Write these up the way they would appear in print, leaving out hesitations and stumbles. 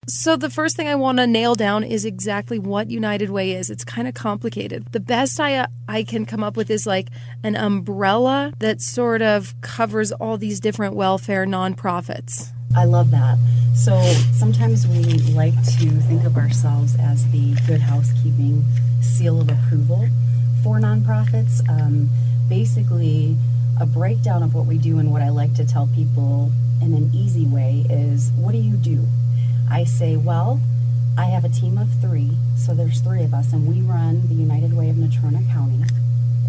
So the first thing I want to nail down is exactly what United Way is. It's kind of complicated. The best I can come up with is like an umbrella that sort of covers all these different welfare nonprofits. I love that. So sometimes we like to think of ourselves as the good housekeeping seal of approval for nonprofits. Basically, a breakdown of what we do and what I like to tell people in an easy way is, what do? I say, well, I have a team of 3, so there's 3 of us, and we run the United Way of Natrona County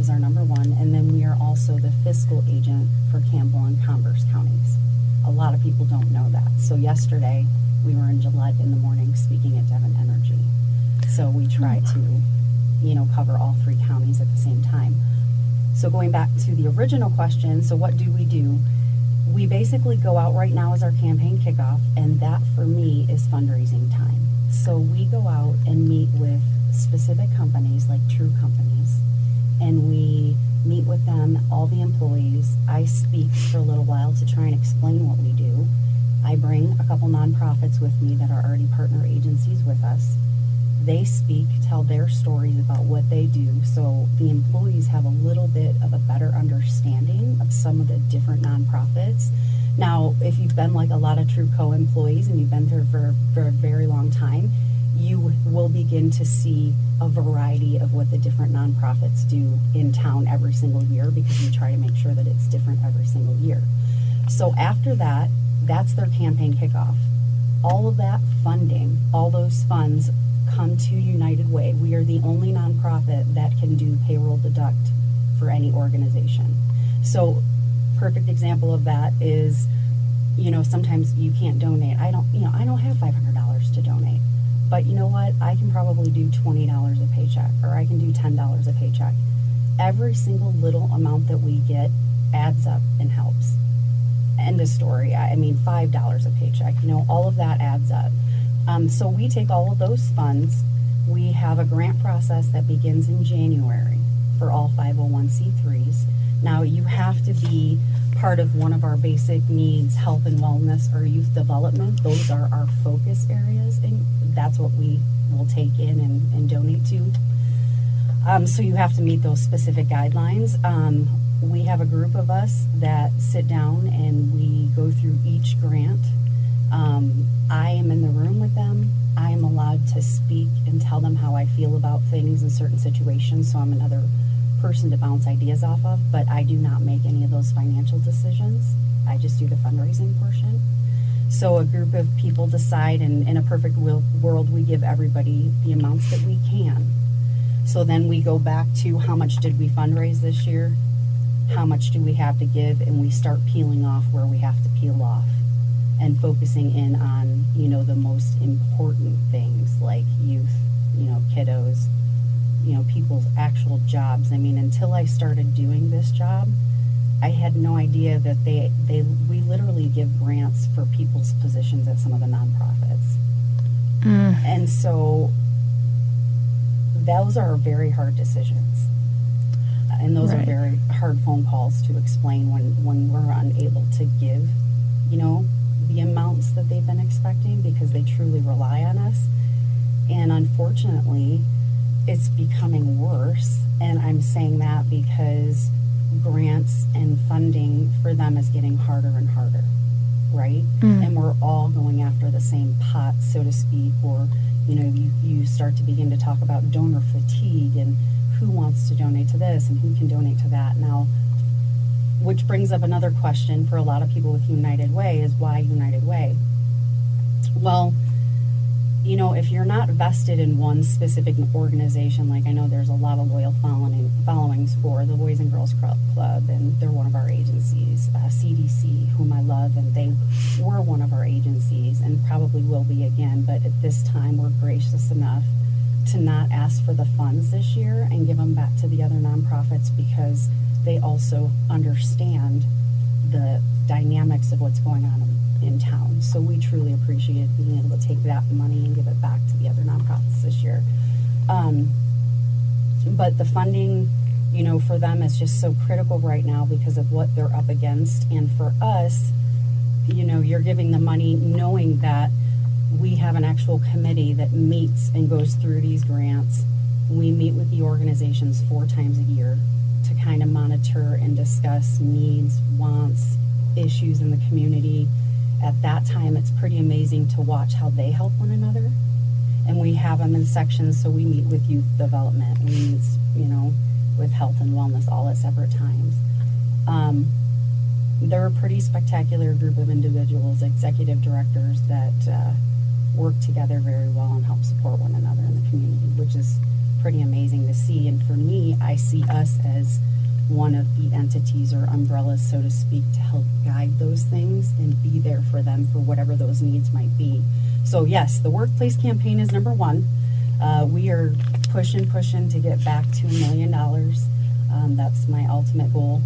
is our number 1, and then we are also the fiscal agent for Campbell and Converse counties. A lot of people don't know that. So yesterday, we were in Gillette in the morning speaking at Devon Energy. So we try to, cover all 3 counties at the same time. So going back to the original question, so what do? We basically go out right now as our campaign kickoff, and that for me is fundraising time. So we go out and meet with specific companies, like true companies, and we meet with them, all the employees. I speak for a little while to try and explain what we do. I bring a couple nonprofits with me that are already partner agencies with us. They speak, tell their stories about what they do, so the employees have a little bit of a better understanding of some of the different nonprofits. Now, if you've been like a lot of True Co employees and you've been there for a very long time, you will begin to see a variety of what the different nonprofits do in town every single year, because we try to make sure that it's different every single year. So after that, that's their campaign kickoff. All of that funding, all those funds come to United Way. We are the only nonprofit that can do payroll deduct for any organization. So perfect example of that is, sometimes you can't donate. I don't have $500 to donate, but you know what? I can probably do $20 a paycheck, or I can do $10 a paycheck. Every single little amount that we get adds up and helps. End of story. I mean, $5 a paycheck, all of that adds up. So we take all of those funds. We have a grant process that begins in January for all 501c3s. Now, you have to be part of one of our basic needs, health and wellness or youth development. Those are our focus areas, and that's what we will take in and donate to. So you have to meet those specific guidelines. We have a group of us that sit down and we go through each grant. I am in the room with them. I am allowed to speak and tell them how I feel about things in certain situations, so I'm another person to bounce ideas off of, but I do not make any of those financial decisions. I just do the fundraising portion. So a group of people decide, and in a perfect world, we give everybody the amounts that we can. So then we go back to how much did we fundraise this year? How much do we have to give? And we start peeling off where we have to peel off, and focusing in on, the most important things like youth, kiddos, people's actual jobs. I mean, until I started doing this job, I had no idea that we literally give grants for people's positions at some of the nonprofits. And so those are very hard decisions. And those are very hard phone calls to explain when we're unable to give, the amounts that they've been expecting, because they truly rely on us. And unfortunately, it's becoming worse. And I'm saying that because grants and funding for them is getting harder and harder, right? And we're all going after the same pot, so to speak, or, you start to begin to talk about donor fatigue and who wants to donate to this and who can donate to that. Now, which brings up another question for a lot of people with United Way is, why United Way? Well, if you're not vested in one specific organization, like I know there's a lot of loyal followings for the Boys and Girls Club, and they're one of our agencies, CDC, whom I love, and they were one of our agencies and probably will be again, but at this time we're gracious enough to not ask for the funds this year and give them back to the other nonprofits, because they also understand the dynamics of what's going on in town. So we truly appreciate being able to take that money and give it back to the other nonprofits this year. But the funding, for them is just so critical right now because of what they're up against. And for us, you're giving the money knowing that we have an actual committee that meets and goes through these grants. We meet with the organizations 4 times a year to kind of monitor and discuss needs, wants, issues in the community. At that time, it's pretty amazing to watch how they help one another. And we have them in sections, so we meet with youth development, we meet, with health and wellness, all at separate times. They're a pretty spectacular group of individuals, executive directors that work together very well and help support one another in the community, which is pretty amazing to see. And for me, I see us as one of the entities or umbrellas, so to speak, to help guide those things and be there for them for whatever those needs might be. So yes, the workplace campaign is number 1. We are pushing to get back to $1 million. That's my ultimate goal,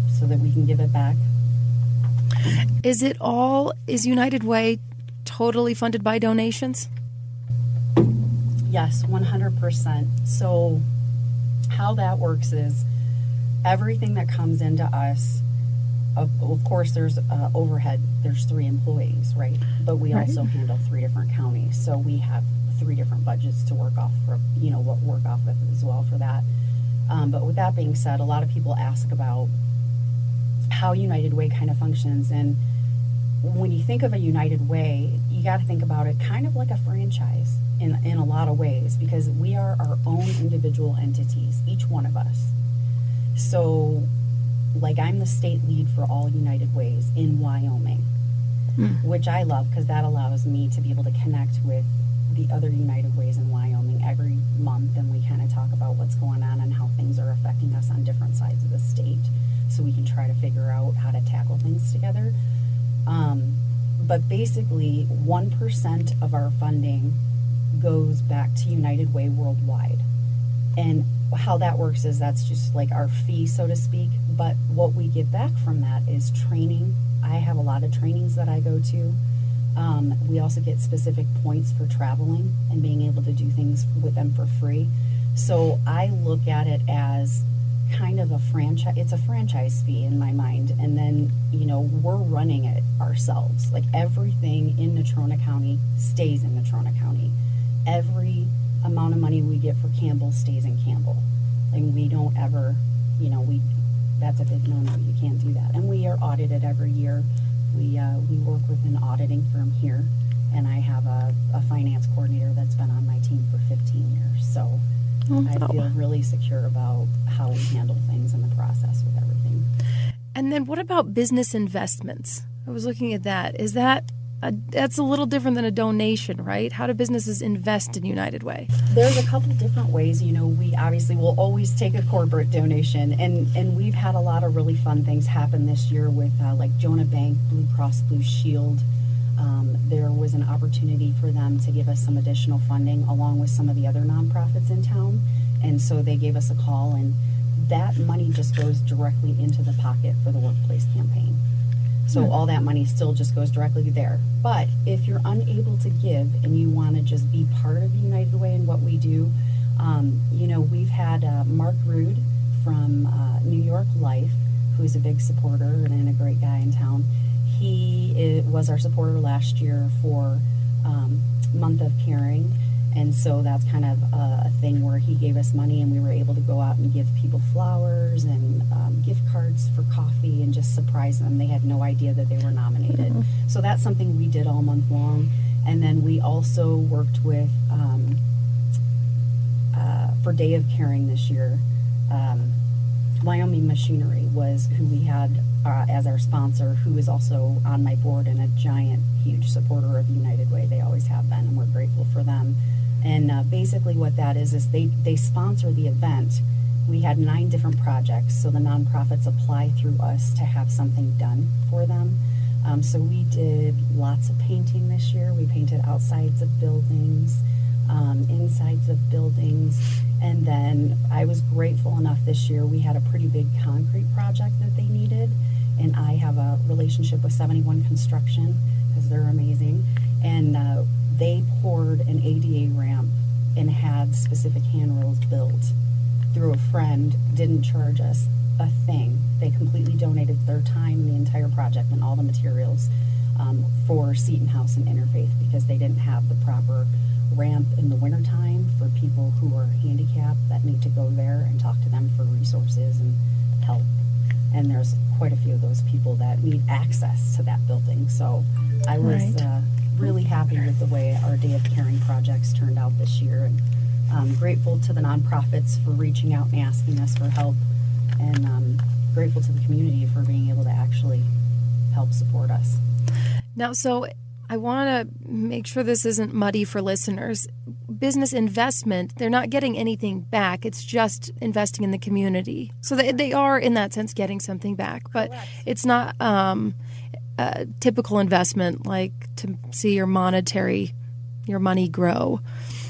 so that we can give it back. Is United Way totally funded by donations? Yes, 100%. So how that works is everything that comes into us, of course, there's overhead. There's 3 employees, right? But we also handle 3 different counties. So we have 3 different budgets to work off of as well for that. But with that being said, a lot of people ask about how United Way kind of functions. And when you think of a United Way, you got to think about it kind of like a franchise in a lot of ways, because we are our own individual entities, each one of us. So, like, I'm the state lead for all United Ways in Wyoming, which I love because that allows me to be able to connect with the other United Ways in Wyoming every month, and we kind of talk about what's going on and how things are affecting us on different sides of the state, so we can try to figure out how to tackle things together. But basically, 1% of our funding goes back to United Way worldwide. And how that works is that's just like our fee, so to speak. But what we get back from that is training. I have a lot of trainings that I go to. We also get specific points for traveling and being able to do things with them for free. So I look at it as kind of a franchise. It's a franchise fee in my mind. And then, we're running it ourselves. Like, everything in Natrona County stays in Natrona County. Every amount of money we get for Campbell stays in Campbell. And we don't ever, that's a big no-no. You can't do that. And we are audited every year. We work with an auditing firm here, and I have a finance coordinator that's been on my team for 15 years. So I feel really secure about how we handle things in the process with everything. And then what about business investments? I was looking at that. Is that's a little different than a donation, right? How do businesses invest in United Way? There's a couple different ways. We obviously will always take a corporate donation, and we've had a lot of really fun things happen this year with like Jonah Bank, Blue Cross Blue Shield. There was an opportunity for them to give us some additional funding along with some of the other nonprofits in town, and so they gave us a call, and that money just goes directly into the pocket for the workplace campaign. So all that money still just goes directly there. But if you're unable to give and you want to just be part of United Way and what we do, we've had Mark Rude from New York Life, who's a big supporter and a great guy in town. He was our supporter last year for Month of Caring. And so that's kind of a thing where he gave us money, and we were able to go out and give people flowers and gift cards for coffee and just surprise them. They had no idea that they were nominated. So that's something we did all month long. And then we also worked with, for Day of Caring this year, Wyoming Machinery was who we had as our sponsor, who is also on my board and a giant, huge supporter of United Way. They always have been, and we're grateful for them. And basically what that is they sponsor the event. We had 9 different projects, so the nonprofits apply through us to have something done for them. So we did lots of painting this year. We painted outsides of buildings, insides of buildings, and then I was grateful enough this year, we had a pretty big concrete project that they needed, and I have a relationship with 71 Construction because they're amazing, and they poured an ADA ramp and had specific handrails built through a friend, didn't charge us a thing. They completely donated their time, the entire project, and all the materials. for Seton House and Interfaith, because they didn't have the proper ramp in the wintertime for people who are handicapped that need to go there and talk to them for resources and help. And there's quite a few of those people that need access to that building. So I was really happy with the way our Day of Caring projects turned out this year, and grateful to the nonprofits for reaching out and asking us for help, and grateful to the community for being able to actually help support us. Now, so I want to make sure this isn't muddy for listeners. Business investment, they're not getting anything back. It's just investing in the community. So they are, in that sense, getting something back. But Correct. It's not a typical investment like to see your money grow.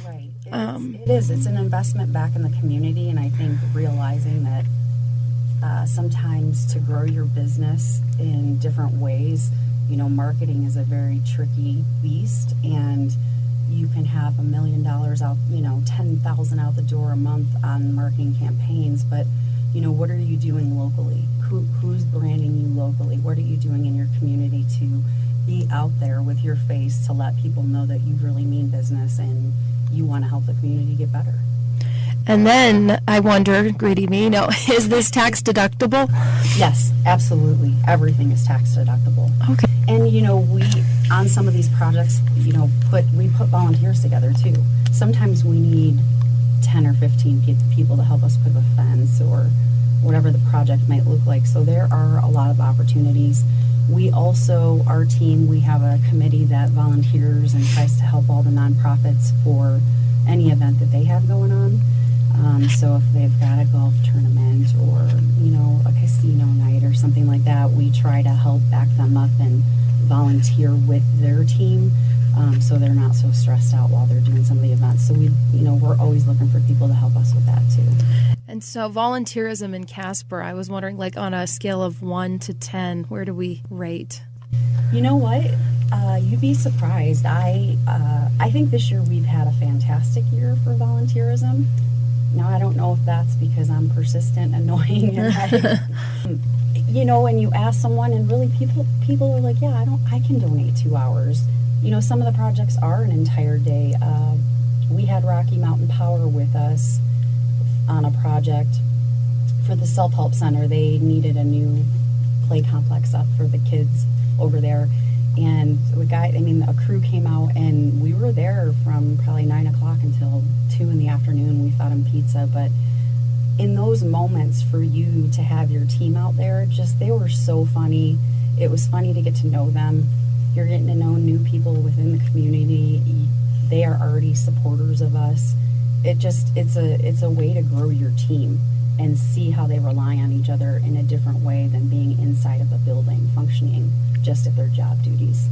Right. It is. It's an investment back in the community, and I think realizing that sometimes to grow your business in different ways, marketing is a very tricky beast, and you can have $1 million out, $10,000 out the door a month on marketing campaigns, but what are you doing locally? Who's branding you locally? What are you doing in your community to be out there with your face to let people know that you really mean business and you want to help the community get better? And then I wonder, greedy me, is this tax deductible? Yes, absolutely. Everything is tax deductible. Okay. And we on some of these projects, we put volunteers together too. Sometimes we need 10 or 15 people to help us put up a fence or whatever the project might look like. So there are a lot of opportunities. We also, our team, we have a committee that volunteers and tries to help all the nonprofits for any event that they have going on. So if they've got a golf tournament or, a casino night or something like that, we try to help back them up and volunteer with their team, so they're not so stressed out while they're doing some of the events. So we're always looking for people to help us with that too. And so volunteerism in Casper, I was wondering, like on a scale of 1 to 10, where do we rate? You know what? You'd be surprised. I think this year we've had a fantastic year for volunteerism. Now, I don't know if that's because I'm persistent, annoying, and and you ask someone, and really people are like, yeah, I can donate 2 hours. Some of the projects are an entire day. We had Rocky Mountain Power with us on a project for the self-help center. They needed a new play complex up for the kids over there. And a crew came out, and we were there from probably 9 o'clock until 2 in the afternoon. We fed them pizza. But in those moments for you to have your team out there, they were so funny. It was funny to get to know them. You're getting to know new people within the community. They are already supporters of us. It's a way to grow your team and see how they rely on each other in a different way than being inside of a building functioning just at their job duties.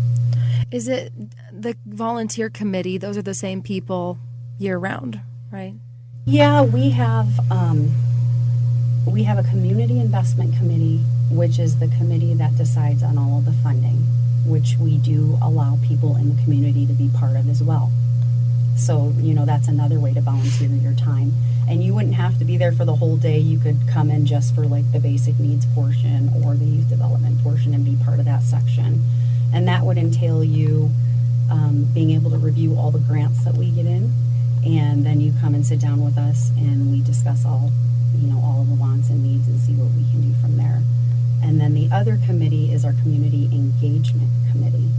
Is it the volunteer committee? Those are the same people year round, right? Yeah, we have a community investment committee, which is the committee that decides on all of the funding, which we do allow people in the community to be part of as well. So, that's another way to volunteer your time. And you wouldn't have to be there for the whole day. You could come in just for like the basic needs portion or the youth development portion and be part of that section. And that would entail you being able to review all the grants that we get in. And then you come and sit down with us and we discuss all of the wants and needs and see what we can do from there. And then the other committee is our community engagement committee.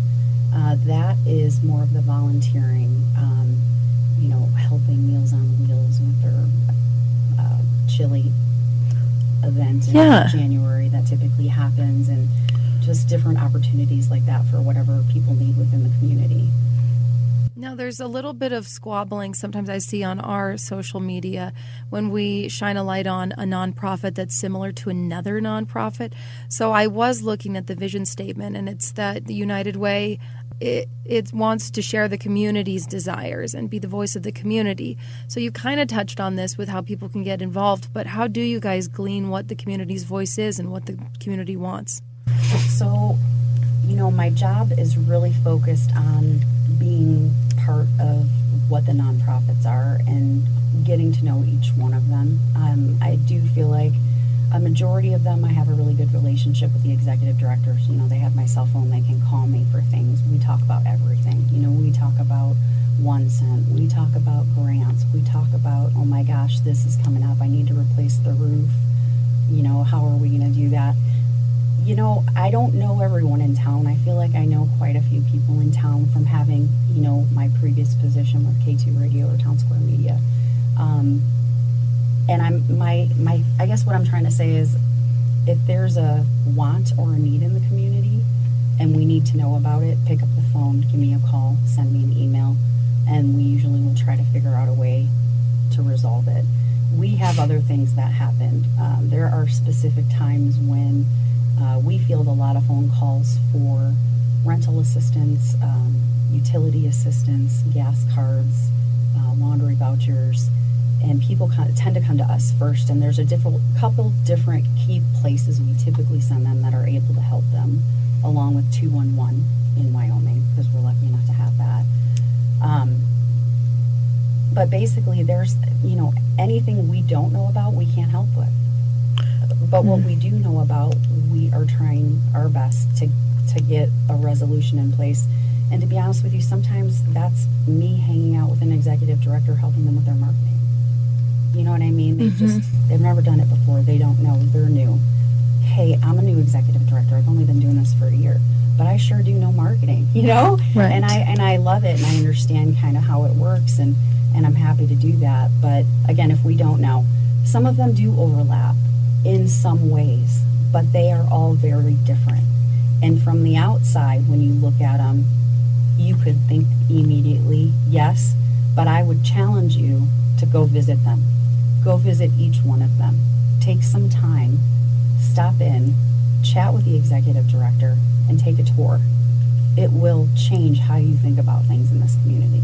That is more of the volunteering, helping Meals on Wheels with their chili event in January that typically happens, and just different opportunities like that for whatever people need within the community. Now, there's a little bit of squabbling sometimes I see on our social media when we shine a light on a nonprofit that's similar to another nonprofit. So I was looking at the vision statement, and it's that the United Way, it wants to share the community's desires and be the voice of the community. So you kind of touched on this with how people can get involved, but how do you guys glean what the community's voice is and what the community wants? So, my job is really focused on being part of what the nonprofits are and getting to know each one of them. I do feel like A majority of them, I have a really good relationship with the executive directors. You know, they have my cell phone, they can call me for things. We talk about everything. You know, we talk about 1 cent, we talk about grants, we talk about, oh my gosh, this is coming up, I need to replace the roof. You know, how are we going to do that? You know, I don't know everyone in town. I feel like I know quite a few people in town from having, you know, my previous position with K2 Radio or Town Square Media. And I guess what I'm trying to say is, if there's a want or a need in the community and we need to know about it, pick up the phone, give me a call, send me an email, and we usually will try to figure out a way to resolve it. We have other things that happened. There are specific times when we field a lot of phone calls for rental assistance, utility assistance, gas cards, laundry vouchers, and people tend to come to us first, and there's a couple different key places we typically send them that are able to help them, along with 211 in Wyoming, because we're lucky enough to have that. But basically, there's, you know, anything we don't know about, we can't help with. But what we do know about, we are trying our best to get a resolution in place. And to be honest with you, sometimes that's me hanging out with an executive director, helping them with their marketing. You know what I mean? They've never done it before. They don't know. They're new. Hey, I'm a new executive director. I've only been doing this for a year, but I sure do know marketing, you know? Right. And I love it, and I understand kind of how it works, and I'm happy to do that. But again, if we don't know, some of them do overlap in some ways, but they are all very different. And from the outside, when you look at them, you could think immediately, yes, but I would challenge you to go visit them. Go visit each one of them. Take some time, stop in, chat with the executive director, and take a tour. It will change how you think about things in this community.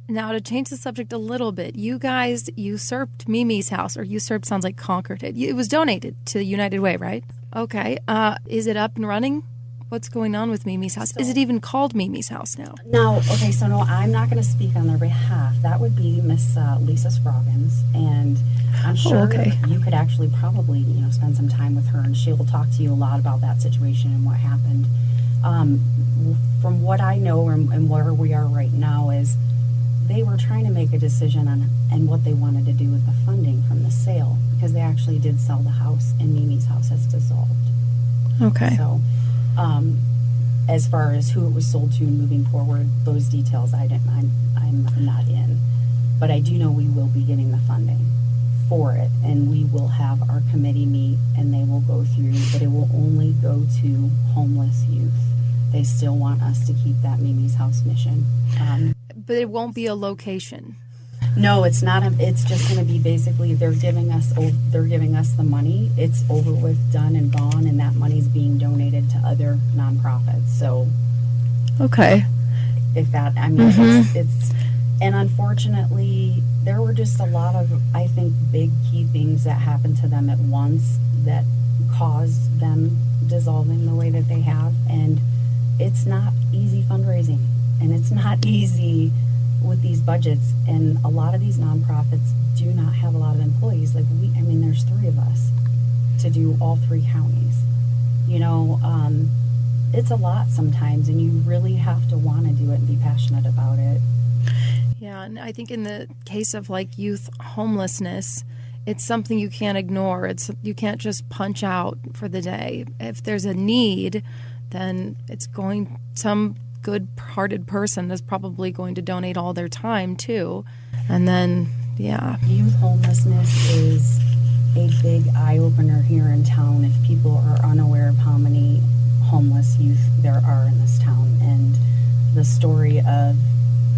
Now, to change the subject a little bit, you guys usurped Mimi's house, or usurped sounds like conquered it. It was donated to United Way, right? Okay. Is it up and running? What's going on with Mimi's house? Is it even called Mimi's house now? No. Okay, so no, I'm not going to speak on their behalf. That would be Miss Lisa Scroggins, and I'm sure you could actually probably, you know, spend some time with her, and she will talk to you a lot about that situation and what happened. From what I know and where we are right now is, they were trying to make a decision on and what they wanted to do with the funding from the sale, because they actually did sell the house, and Mimi's house has dissolved. Okay. So, as far as who it was sold to and moving forward, those details I'm not in, but I do know we will be getting the funding for it, and we will have our committee meet, and they will go through, but it will only go to homeless youth. They still want us to keep that Mimi's house mission. But it won't be a location. No, it's not. It's just going to be basically they're giving us the money. It's over with, done and gone, and that money's being donated to other nonprofits. So, okay, if that, I mean, it's and unfortunately, there were just a lot of, I think, big key things that happened to them at once that caused them dissolving the way that they have, and it's not easy fundraising, and it's not easy with these budgets, and a lot of these nonprofits do not have a lot of employees. Like there's 3 of us to do all 3 counties. You know, it's a lot sometimes, and you really have to want to do it and be passionate about it. Yeah, and I think in the case of like youth homelessness, it's something you can't ignore. You can't just punch out for the day. If there's a need, then some good-hearted person is probably going to donate all their time too. And then, yeah. Youth homelessness is a big eye-opener here in town if people are unaware of how many homeless youth there are in this town. And the story of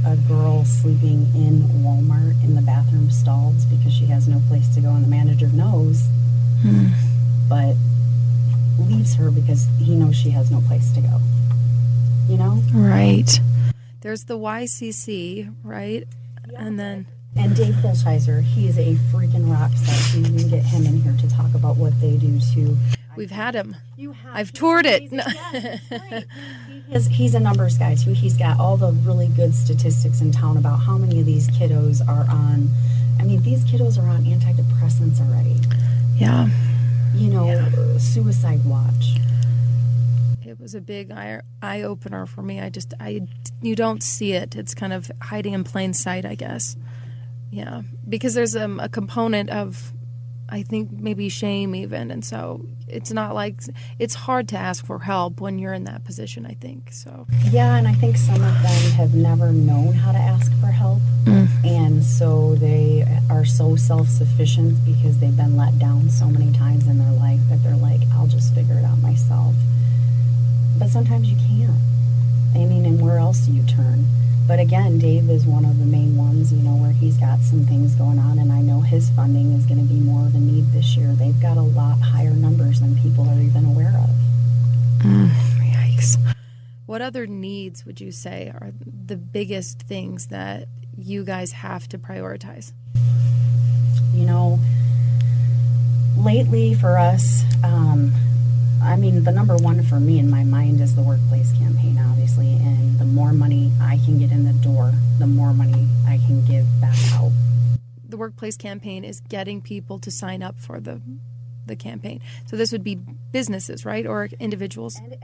a girl sleeping in Walmart in the bathroom stalls because she has no place to go, and the manager knows, but leaves her because he knows she has no place to go. You know? Right. There's the YCC, right? Yeah. And Dave Holsheiser, he is a freaking rock star. You can get him in here to talk about what they do too. We've had him. You have. I've toured it. Yes, he's a numbers guy too. He's got all the really good statistics in town about how many of these kiddos are on. I mean, these kiddos are on antidepressants already. Yeah. Suicide watch. It was a big eye opener for me. You don't see it. It's kind of hiding in plain sight, I guess. Yeah, because there's a component of, I think, maybe shame even, and so it's not like, it's hard to ask for help when you're in that position, I think. So Yeah, and I think some of them have never known how to ask for help, and so they are so self-sufficient because they've been let down so many times in their life that they're like, I'll just figure it out myself. But sometimes you can't. I mean, and where else do you turn? But again, Dave is one of the main ones, where he's got some things going on, and I know his funding is going to be more of a need this year. They've got a lot higher numbers than people are even aware of. Yikes. What other needs would you say are the biggest things that you guys have to prioritize? Lately for us, the number one for me in my mind is the workplace campaign, obviously, and the more money I can get in the door, the more money I can give back out. The workplace campaign is getting people to sign up for the campaign. So this would be businesses, right? Or individuals? And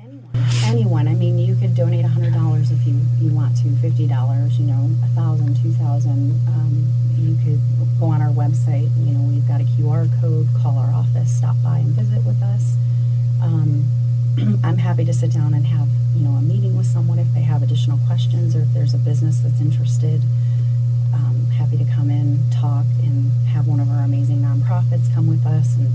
anyone. You could donate $100 if you want to, $50, $1,000, $2,000. You could go on our website. We've got a QR code, call our office, stop by and visit with us. I'm happy to sit down and have, a meeting with someone if they have additional questions or if there's a business that's interested. Happy to come in, talk, and have one of our amazing nonprofits come with us. And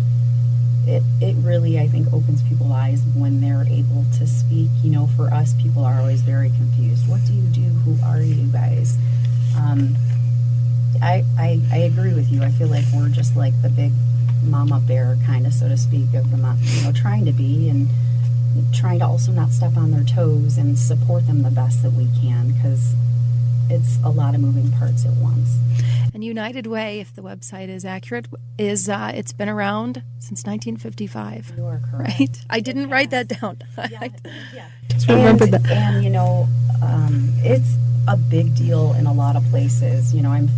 it really, I think, opens people's eyes when they're able to speak. For us, people are always very confused. What do you do? Who are you guys? I agree with you. I feel like we're just like the big mama bear, kind of, so to speak, of the trying to be and trying to also not step on their toes and support them the best that we can, because it's a lot of moving parts at once. And United Way, if the website is accurate, it's been around since 1955. You are correct. Right? I didn't write that down. Yeah. Just remembered that. And it's a big deal in a lot of places. I'm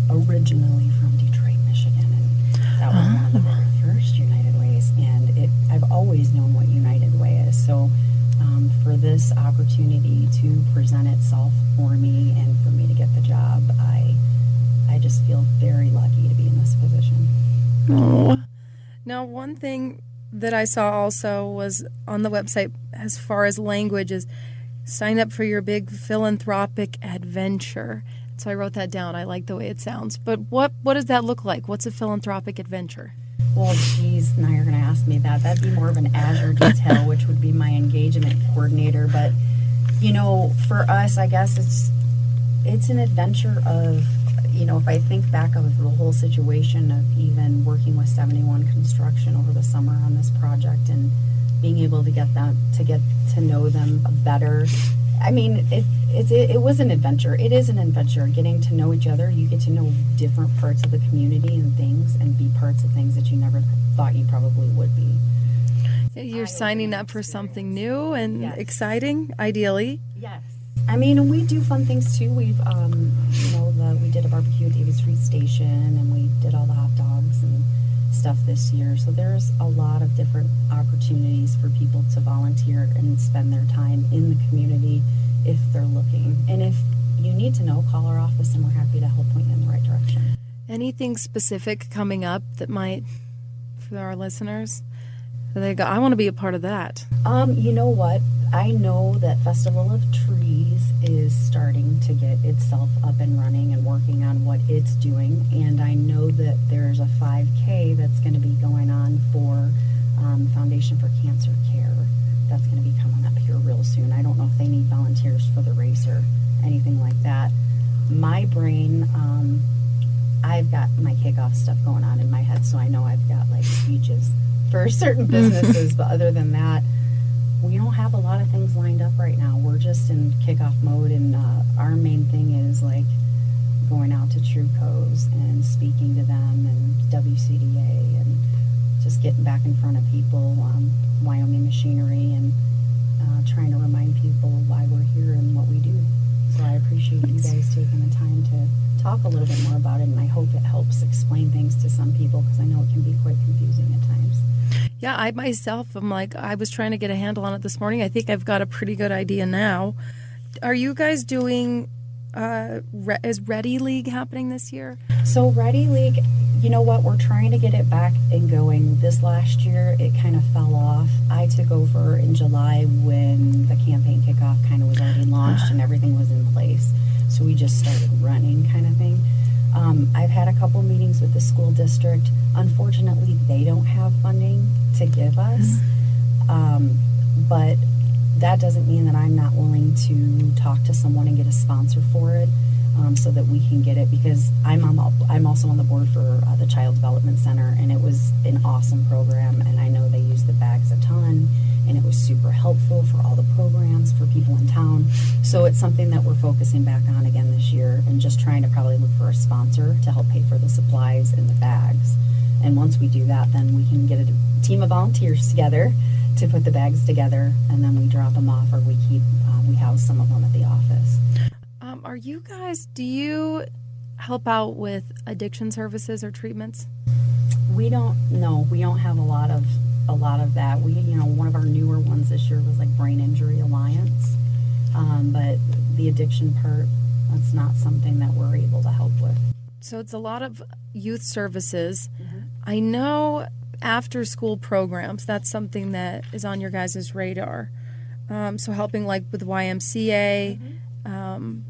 originally from Detroit, Michigan, and that was one of the very first United Ways, and I've always known what United Way is. So for this opportunity to present itself for me and for me to get the job, I just feel very lucky to be in this position. Oh. Now, one thing that I saw also was on the website, as far as language, is sign up for your big philanthropic adventure. So I wrote that down. I like the way it sounds. But what does that look like? What's a philanthropic adventure? Well, geez, now you're going to ask me that. That'd be more of an Azure detail, which would be my engagement coordinator. But, for us, I guess it's an adventure of, if I think back of the whole situation of even working with 71 Construction over the summer on this project and being able to get to know them better. It was an adventure. It is an adventure. Getting to know each other, you get to know different parts of the community and things, and be parts of things that you never thought you probably would be. You're signing up for something new and Yes. exciting, ideally. Yes. We do fun things too. We've, we did a barbecue at David Street Station, and we did all the hot dogs and stuff this year. So there's a lot of different opportunities for people to volunteer and spend their time in the community if they're looking. And if you need to know, call our office, and we're happy to help point you in the right direction. Anything specific coming up that might, for our listeners, they go, I want to be a part of that? You know what? I know that Festival of Trees is starting to get itself up and running and working on what it's doing. And I know that there's a 5K that's going to be going on for Foundation for Cancer Care. That's going to be coming up here real soon. I don't know if they need volunteers for the race or anything like that. My brain, I've got my kickoff stuff going on in my head, so I know I've got like speeches for certain businesses, but other than that, we don't have a lot of things lined up right now. We're just in kickoff mode, and our main thing is like going out to Trucos and speaking to them, and WCDA, and just getting back in front of people, Wyoming Machinery, and trying to remind people why we're here and what we do. So I appreciate you guys taking the time to talk a little bit more about it, and I hope it helps explain things to some people, because I know it can be quite confusing at times. Yeah, I myself am like, I was trying to get a handle on it this morning. I think I've got a pretty good idea now. Are you guys doing, is Ready League happening this year? So Ready League, you know what, we're trying to get it back and going. This last year, it kind of fell off. I took over in July when the campaign kickoff kind of was already launched and everything was in place. So we just started running kind of thing. I've had a couple meetings with the school district. Unfortunately, they don't have funding to give us. But that doesn't mean that I'm not willing to talk to someone and get a sponsor for it, so that we can get it, because I'm also on the board for the Child Development Center, and it was an awesome program, and I know they use the bags a ton, and it was super helpful for all the programs for people in town. So it's something that we're focusing back on again this year, and just trying to probably look for a sponsor to help pay for the supplies and the bags. And once we do that, then we can get a team of volunteers together to put the bags together, and then we drop them off, or we house some of them at the office. Are you guys, do you help out with addiction services or treatments? We don't have a lot of that. One of our newer ones this year was like Brain Injury Alliance, but the addiction part, that's not something that we're able to help with. So it's a lot of youth services. Mm-hmm. I know after school programs, that's something that is on your guys' radar. So helping like with YMCA,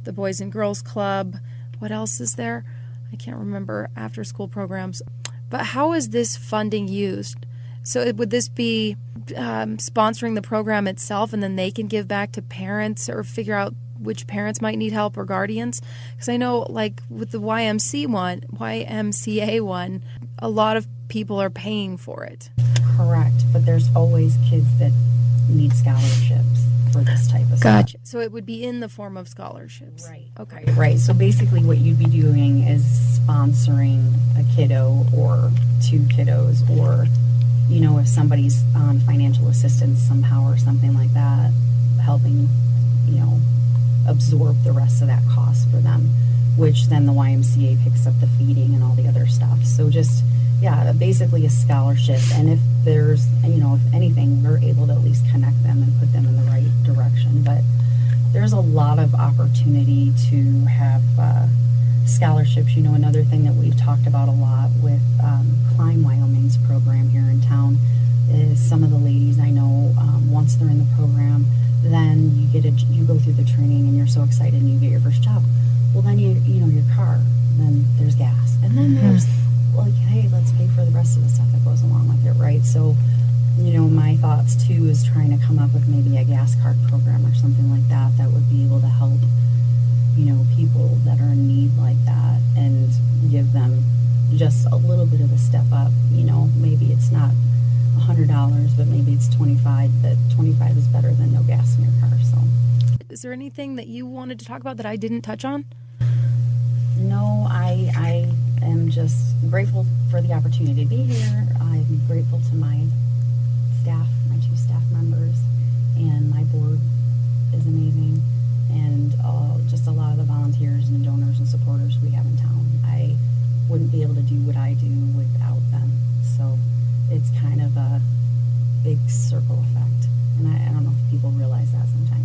the Boys and Girls Club. What else is there? I can't remember after school programs. But how is this funding used? So would this be sponsoring the program itself, and then they can give back to parents or figure out which parents might need help or guardians? Because I know like with the YMCA one, a lot of people are paying for it. Correct, but there's always kids that need scholarships for this type of stuff. Gotcha. So it would be in the form of scholarships. Right. Okay. Right. So basically what you'd be doing is sponsoring a kiddo or two kiddos, or, if somebody's on financial assistance somehow or something like that, helping, absorb the rest of that cost for them, which then the YMCA picks up the feeding and all the other stuff. So just, basically a scholarship. And if there's, if anything, we're able to at least connect them and put them in the right direction. But there's a lot of opportunity to have scholarships. Another thing that we've talked about a lot with Climb Wyoming's program here in town is some of the ladies I know, once they're in the program, then you go through the training and you're so excited and you get your first job. Well, then your car, then there's gas, and then there's hey, let's pay for the rest of the stuff that goes along with it, right? So, my thoughts too is trying to come up with maybe a gas card program or something like that would be able to help, people that are in need like that, and give them just a little bit of a step up. Maybe it's not $100, but maybe it's $25. But $25 is better than no gas in your car. So, is there anything that you wanted to talk about that I didn't touch on? No, I am just grateful for the opportunity to be here. I'm grateful to my staff, my 2 staff members, and my board is amazing, and just a lot of the volunteers and donors and supporters we have in town. I wouldn't be able to do what I do without them. So it's kind of a big circle effect, and I don't know if people realize that sometimes.